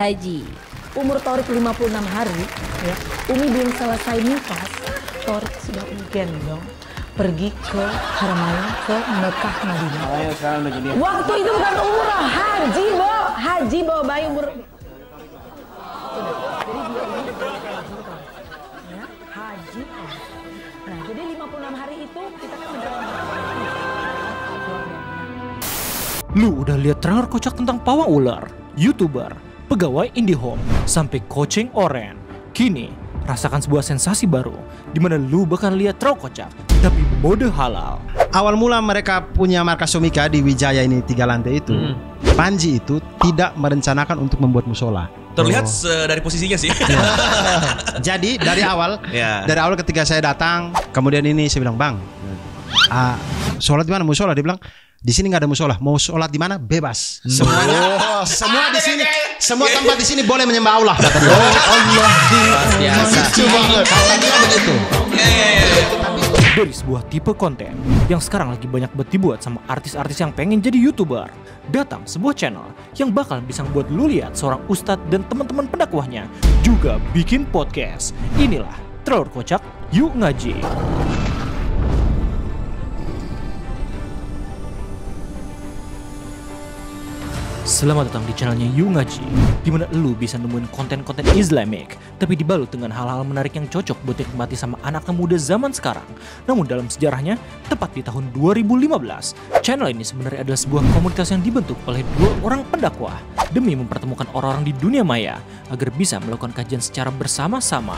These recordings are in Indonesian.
Haji. Umur Torik 56 hari, ya. Umi belum selesai nikah, Torik sudah gendong pergi ke Haramain, ke Mekah, Madinah. Waktu itu bukan umrah, haji, Bo. Haji bawa bayi umur... Ya, haji. Nah, jadi 56 hari itu kita kan Lu udah lihat trailer kocak tentang pawang ular, YouTuber, pegawai IndiHome, sampai coaching oren. Kini, rasakan sebuah sensasi baru, di mana lu bakal lihat trailer kocak, tapi mode halal. Awal mula mereka punya markas Somika di Wijaya ini 3 lantai itu, Panji itu tidak merencanakan untuk membuat musola. Terlihat dari posisinya sih. Jadi dari awal ketika saya datang, kemudian ini saya bilang, Bang, sholat di mana musola? Dia bilang, di sini nggak ada musola. Mau sholat di mana? Bebas. Semuanya, semua di sini, semua tempat di sini boleh menyembah Allah. Allah biasa. Kata dia begitu. Dari sebuah tipe konten yang sekarang lagi banyak banget dibuat sama artis-artis yang pengen jadi YouTuber, datang sebuah channel yang bakal bisa membuat lu lihat seorang ustadz dan teman-teman pendakwahnya juga bikin podcast. Inilah trailer kocak Yuk Ngaji. Selamat datang di channelnya Yuk Ngaji, di mana lu bisa nemuin konten-konten Islamic, tapi dibalut dengan hal-hal menarik yang cocok buat dinikmati sama anak muda zaman sekarang. Namun dalam sejarahnya, tepat di tahun 2015, channel ini sebenarnya adalah sebuah komunitas yang dibentuk oleh 2 orang pendakwah demi mempertemukan orang-orang di dunia maya agar bisa melakukan kajian secara bersama-sama.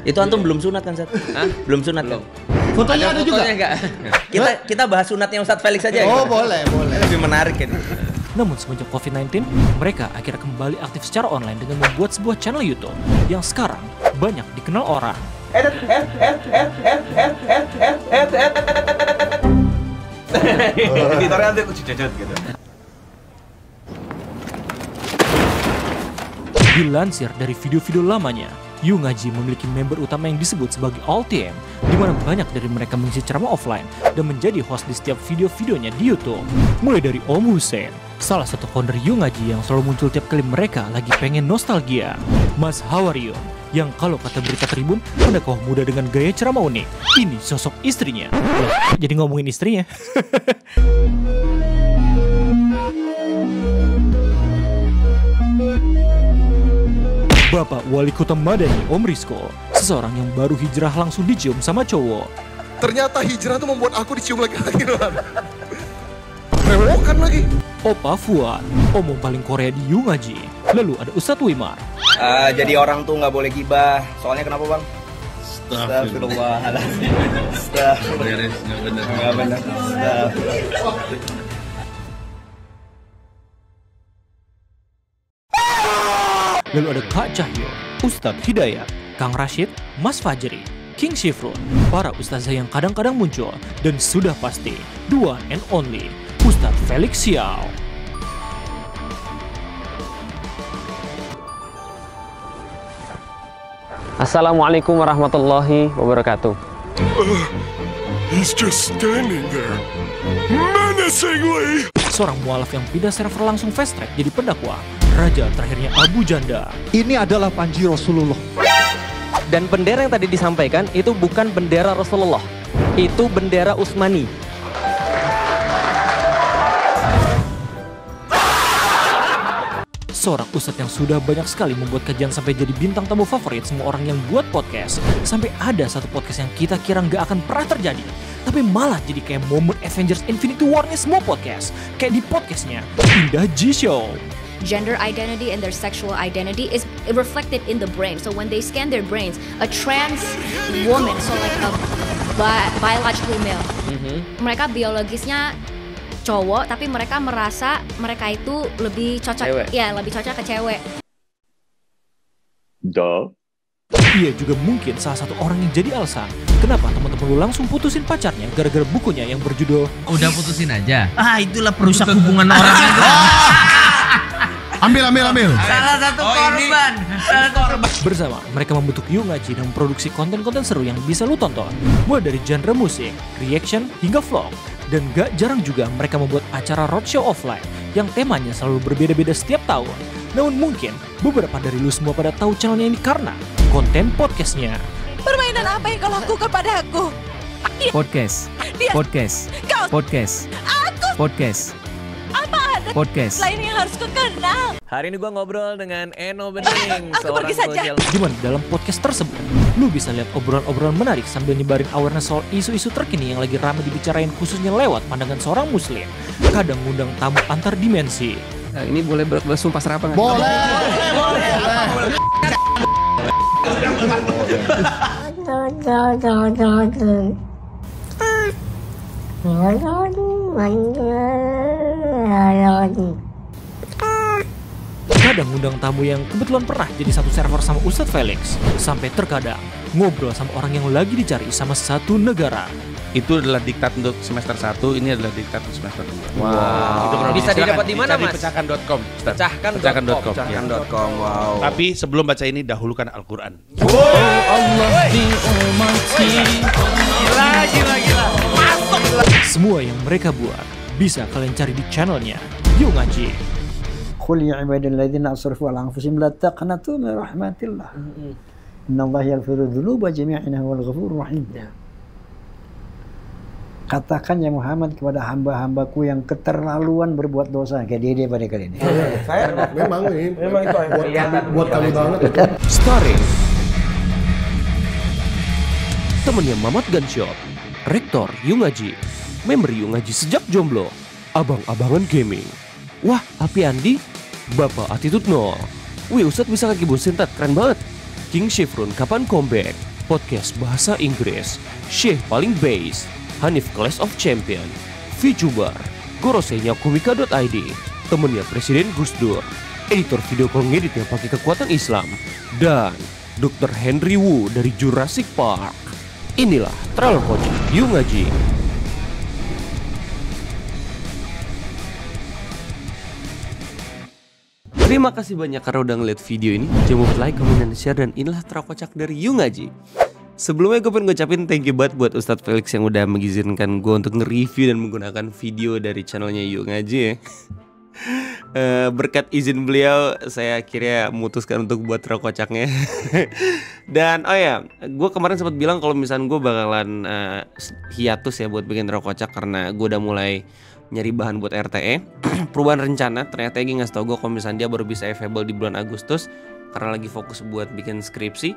Itu antum belum sunat kan, Ustaz? Belum sunat kan? Fotonya ada juga? Enggak? Kita bahas sunatnya Ustadz Felix aja. Oh, boleh. Lebih menarik ini. Namun semenjak COVID-19, mereka akhirnya kembali aktif secara online dengan membuat sebuah channel YouTube yang sekarang banyak dikenal orang. Editornya nanti aku cecet gitu. Dilansir dari video-video lamanya, Yuk Ngaji memiliki member utama yang disebut sebagai All Team, di mana banyak dari mereka mengisi ceramah offline dan menjadi host di setiap video-videonya di YouTube. Mulai dari Om Hussein, salah satu founder Yuk Ngaji yang selalu muncul tiap kali mereka lagi pengen nostalgia. Mas Hawaryo, yang kalau kata berita Tribun, pendakwah muda dengan gaya ceramah unik. Ini sosok istrinya. Jadi ngomongin istrinya. Bapak Wali Kota Madani, Om Rizko, seseorang yang baru hijrah langsung dicium sama cowok. Ternyata hijrah tuh membuat aku dicium lagi-lagi. Rewokan lagi. Opa Fuad, omong paling Korea di Yuk Ngaji. Lalu ada Ustadz Wimar. Jadi orang tuh nggak boleh gibah. Soalnya kenapa, Bang? Astagfirullahaladzim. Nggak benar. Lalu ada Kak Cahyo, Ustadz Hidayat, Kang Rashid, Mas Fajri, King Shifrun, para ustazah yang kadang-kadang muncul, dan sudah pasti, the one and only, Ustadz Felix Xiao. Assalamualaikum warahmatullahi wabarakatuh. He's just standing there, menacingly. Seorang mualaf yang pindah server langsung fast track jadi pendakwah, raja terakhirnya Abu Janda. Ini adalah Panji Rasulullah. Dan bendera yang tadi disampaikan itu bukan bendera Rasulullah, itu bendera Utsmani. Seorang ustadz yang sudah banyak sekali membuat kajian sampai jadi bintang tamu favorit semua orang yang buat podcast. Sampai ada satu podcast yang kita kira nggak akan pernah terjadi, tapi malah jadi kayak momen Avengers Infinity War-nya semua podcast. Kayak di podcastnya Indah G Show. Gender identity and their sexual identity is reflected in the brain. So when they scan their brains, a trans woman, so like a biologically male, mereka biologisnya cowok, tapi mereka merasa mereka itu lebih cocok, lebih cocok ke cewek. Ia juga mungkin salah satu orang yang jadi alasan kenapa teman-teman lu langsung putusin pacarnya gara-gara bukunya yang berjudul Udah putusin aja. Itu lah perusak hubungan orang itu. Ambil. Salah satu korban. Bersama mereka membentuk Yuk Ngaji dan memproduksi konten-konten seru yang bisa lu tonton, mulai dari genre musik, reaction, hingga vlog. Dan gak jarang juga mereka membuat acara roadshow offline yang temanya selalu berbeda-beda setiap tahun. Namun mungkin beberapa dari lu semua pada tahu channelnya ini karena konten podcastnya. Permainan apa yang kau lakukan padaku? Podcast. Apa ada lain yang harus kau kenal? Hari ini gua ngobrol dengan Eno Bening, seorang sosial. Dimana dalam podcast tersebut, lu bisa lihat obrolan-obrolan menarik sambil nyebarin awareness soal isu-isu terkini yang lagi ramai dibicarain khususnya lewat pandangan seorang muslim. Kadang ngundang tamu antar dimensi. Ini boleh bersumpah serapah nggak? Boleh. Kadang ngundang tamu yang kebetulan pernah jadi satu server sama Ustadz Felix. Sampai terkadang ngobrol sama orang yang lagi dicari sama satu negara. Itu adalah diktat untuk semester 1, ini adalah diktat untuk semester 2. Wow. Itu bisa didapat di mana, Mas? Pecahkan.com. Pecahkan.com. Wow. Tapi sebelum baca ini dahulukan Al-Qur'an. Allah diumati. Gila. Masuk. Semua yang mereka buat bisa kalian cari di channelnya Yuk Ngaji. Qul ya ibadalladzina asrafu ala anfusihim la taqnatu min rahmatillah. Innallaha yaghfiru dzunuba jami'an innahu huwal ghafurur rahim. Katakan ya Muhammad kepada hamba-hambaku yang keterlaluan berbuat dosa kayak dia pada kali ini. Saya memang itu buat kami banget itu. Starring temennya Mamat Gunshot, Rektor Yuk Ngaji, member Yuk Ngaji sejak jomblo, abang-abangan gaming. Wah, Alpi Andi, Bapak Attitude Nol. Wih, Ustadz bisa kaki bosin tat, keren banget. King Shifrun kapan comeback? Podcast bahasa Inggris, Syekh paling base, Hanif Clash of Champion, VTuber, Gorosenya Komika.id, temennya Presiden Gus Dur, editor video call ngedit yang pakai kekuatan Islam, dan Dr. Henry Wu dari Jurassic Park. Inilah trailer kocak Yuk Ngaji. Terima kasih banyak karena udah ngeliat video ini. Jangan lupa like, comment, dan share. Dan inilah trailer kocak dari Yuk Ngaji. Sebelumnya gue pengen ngucapin thank you banget buat Ustadz Felix yang udah mengizinkan gue untuk nge-review dan menggunakan video dari channelnya Yuk Ngaji ya. Berkat izin beliau saya akhirnya memutuskan untuk buat trailer kocaknya. Dan oh ya, gue kemarin sempat bilang kalau misalnya gue bakalan hiatus ya buat bikin trailer kocak karena gue udah mulai nyari bahan buat RTE. Perubahan rencana, ternyata Egi ngasih tau gue kalau misalnya dia baru bisa available di bulan Agustus karena lagi fokus buat bikin skripsi.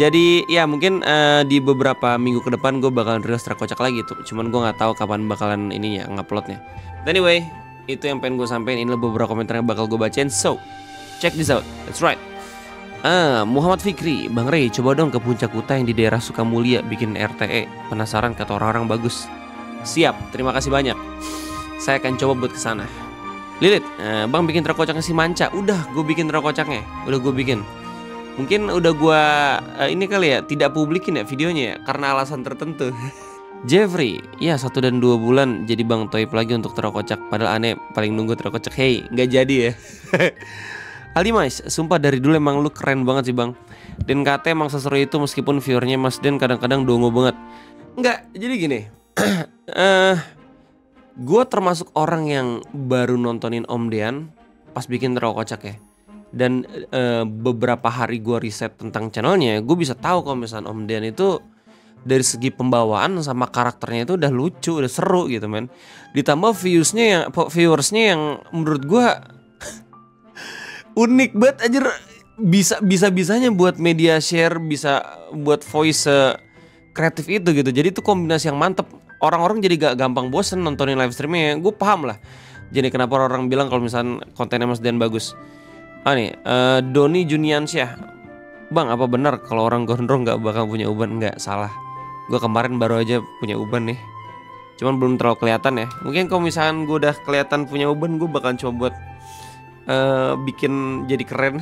Jadi ya mungkin di beberapa minggu ke depan gue bakalan rilis trailer kocak lagi tuh. Cuman gue nggak tahu kapan bakalan ininya nguploadnya. Anyway, itu yang pengen gue sampein. Inilah beberapa komentar yang bakal gue bacain. So, check this out. That's right. Muhammad Fikri, Bang Rey, coba dong ke Puncak Kuta yang di daerah Sukamulya bikin RTE. Penasaran kata orang-orang bagus. Siap, terima kasih banyak. Saya akan coba buat kesana. Lilit, Bang bikin trailer kocaknya si Manca. Udah, gue bikin trailer kocaknya. Udah gue bikin. Mungkin udah gue ini kali ya tidak publikin ya videonya ya karena alasan tertentu. Jeffrey, ya 1 dan 2 bulan jadi Bang Toib lagi untuk trailer kocak. Padahal aneh paling nunggu trailer kocak. Hey, nggak jadi ya. Aldi Mas, sumpah dari dulu emang lu keren banget sih Bang. Dan KT emang seseru itu meskipun viewernya Mas Den kadang-kadang dongo banget. Enggak, jadi gini. Gue termasuk orang yang baru nontonin Om Dean pas bikin trailer kocak ya. Dan beberapa hari gue riset tentang channelnya, gue bisa tahu kalau misalnya Om Dean itu dari segi pembawaan sama karakternya itu udah lucu, udah seru gitu men. Ditambah viewersnya yang menurut gue unik banget aja, bisa-bisanya buat media share, bisa buat voice kreatif itu gitu. Jadi itu kombinasi yang mantep. Orang-orang jadi gak gampang bosen nontonin live streamnya. Gue paham lah. Jadi kenapa orang bilang kalau misalnya kontennya Mas Dean bagus. Doni Juniansyah, Bang apa benar kalau orang gondrong gak bakal punya uban? Enggak, salah. Gue kemarin baru aja punya uban nih. Cuman belum terlalu kelihatan ya. Mungkin kalau misalkan gue udah kelihatan punya uban, gue bakal coba buat bikin jadi keren.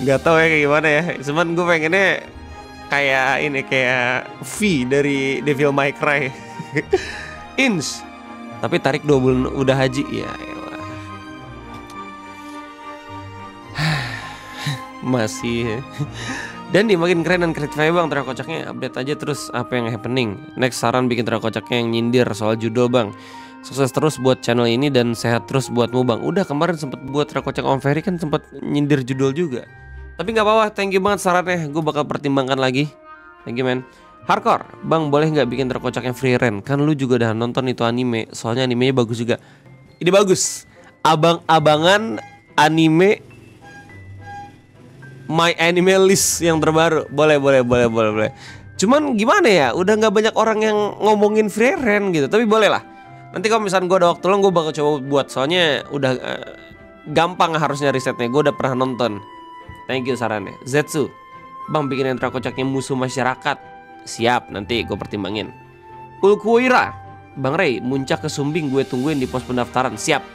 Gak tahu ya kayak gimana ya. Cuman gue pengennya kayak ini, kayak V dari Devil May Cry. Ins. Tapi tarik 2 bulan udah haji ya. Masih. Dan makin keren dan kreatif Bang trailer kocaknya. Update aja terus apa yang happening. Next saran bikin trailer kocaknya yang nyindir soal judul Bang. Sukses terus buat channel ini dan sehat terus buatmu Bang. Udah kemarin sempet buat Rakocak Om Ferry kan sempet nyindir judul juga. Tapi nggak apa-apa, thank you banget sarannya. Gue bakal pertimbangkan lagi. Thank you man. Hardcore, Bang boleh nggak bikin Rakocak yang free rent? Kan lu juga udah nonton itu anime. Soalnya animenya bagus juga. Ini bagus. Abang-abangan anime My Anime List yang terbaru. Boleh. Cuman gimana ya? Udah nggak banyak orang yang ngomongin free rent gitu. Tapi boleh lah. Nanti kalau misalnya gue ada waktu luang gue bakal coba buat. Soalnya udah gampang harusnya risetnya. Gue udah pernah nonton. Thank you sarannya. Zetsu, Bang bikinin Rakocaknya musuh masyarakat. Siap, nanti gue pertimbangin. Ulkuira, Bang Ray, muncak ke Sumbing gue tungguin di pos pendaftaran. Siap.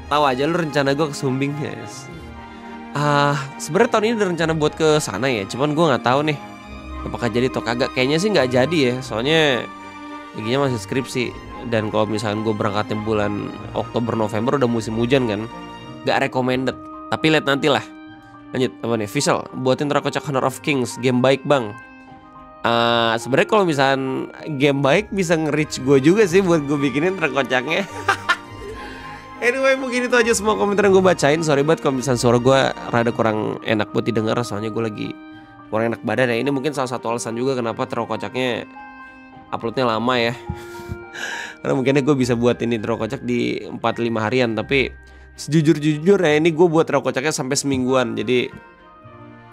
Tahu aja lu rencana gue ke Sumbing yes. Sebenarnya tahun ini ada rencana buat ke sana ya. Cuman gue nggak tahu nih apakah jadi atau kagak. Kayaknya sih nggak jadi ya. Soalnya giginya masih skripsi. Dan kalau misalkan gue berangkatnya bulan Oktober November udah musim hujan kan, gak recommended. Tapi lihat nanti lah. Lanjut apa nih? Visual, buatin Rakocak Honor of Kings. Game baik Bang. Sebenarnya kalau misalkan game baik bisa nge-reach gue juga sih buat gue bikinin Rakocaknya. Anyway mungkin itu aja semua komentar yang gue bacain. Sorry banget kalau misalkan suara gue rada kurang enak buat didengar. Soalnya gue lagi kurang enak badan ya. Ini mungkin salah satu alasan juga kenapa Rakocaknya uploadnya lama ya. Karena mungkinnya gue bisa buat ini Rakocak di 4-5 harian. Tapi sejujur-jujur ya ini gue buat Rakocaknya sampai semingguan. Jadi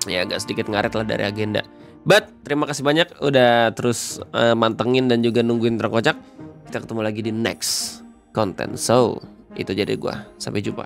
ya agak sedikit ngaret lah dari agenda. But terima kasih banyak udah terus mantengin dan juga nungguin Rakocak. Kita ketemu lagi di next konten. So itu jadi gue. Sampai jumpa.